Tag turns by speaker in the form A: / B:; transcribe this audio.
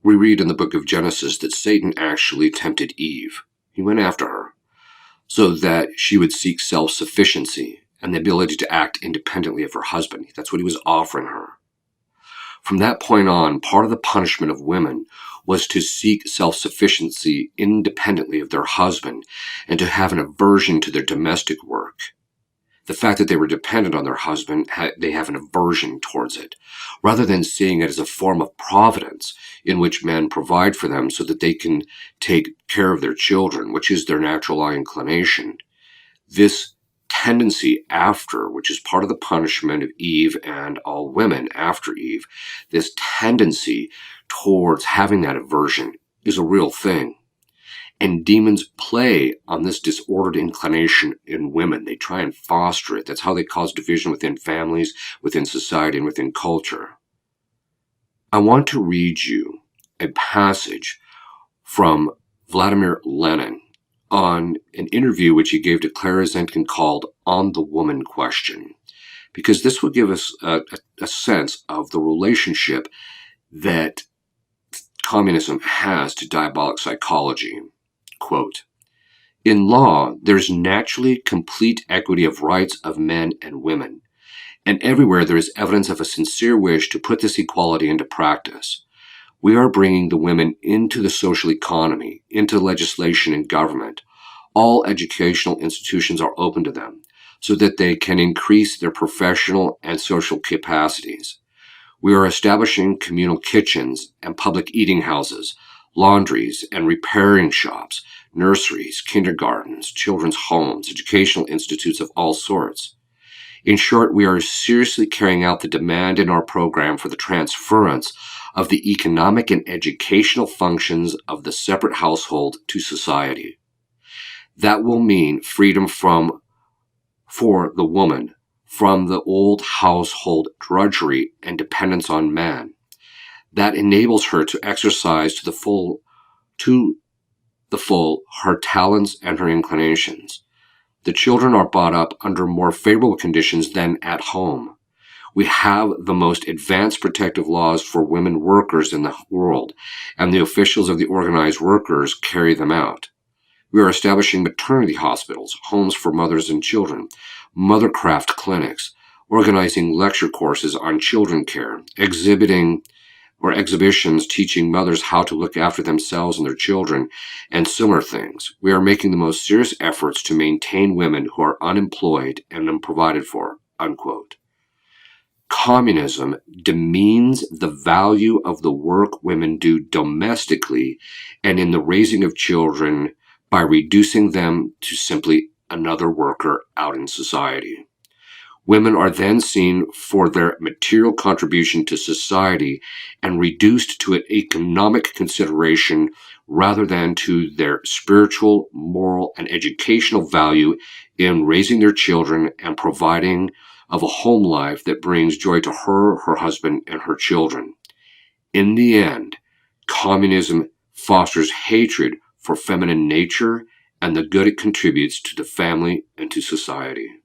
A: We read in the book of Genesis that Satan actually tempted Eve. He went after her so that she would seek self-sufficiency and the ability to act independently of her husband. That's what he was offering her. From that point on, part of the punishment of women was to seek self-sufficiency independently of their husband and to have an aversion to their domestic work. The fact that they were dependent on their husband, they have an aversion towards it, rather than seeing it as a form of providence in which men provide for them so that they can take care of their children, which is their natural inclination. This tendency after, which is part of the punishment of Eve and all women after Eve, this tendency towards having that aversion is a real thing. And demons play on this disordered inclination in women. They try and foster it. That's how they cause division within families, within society, and within culture. I want to read you a passage from Vladimir Lenin on an interview which he gave to Clara Zetkin called On the Woman Question, because this will give us a sense of the relationship that communism has to diabolic psychology. Quote, "In law, there's naturally complete equity of rights of men and women, and everywhere there is evidence of a sincere wish to put this equality into practice. We are bringing the women into the social economy, into legislation and government. All educational institutions are open to them, so that they can increase their professional and social capacities. We are establishing communal kitchens and public eating houses, laundries and repairing shops, nurseries, kindergartens, children's homes, educational institutes of all sorts. In short, we are seriously carrying out the demand in our program for the transference of the economic and educational functions of the separate household to society. That will mean freedom for the woman from the old household drudgery and dependence on man. That enables her to exercise to the full her talents and her inclinations. The children are brought up under more favorable conditions than at home. We have the most advanced protective laws for women workers in the world, and the officials of the organized workers carry them out. We are establishing maternity hospitals, homes for mothers and children, mothercraft clinics, organizing lecture courses on children care, exhibitions teaching mothers how to look after themselves and their children, and similar things. We are making the most serious efforts to maintain women who are unemployed and unprovided for." Unquote. Communism demeans the value of the work women do domestically and in the raising of children by reducing them to simply another worker out in society. Women are then seen for their material contribution to society and reduced to an economic consideration rather than to their spiritual, moral, and educational value in raising their children and providing of a home life that brings joy to her, her husband, and her children. In the end, communism fosters hatred for feminine nature and the good it contributes to the family and to society.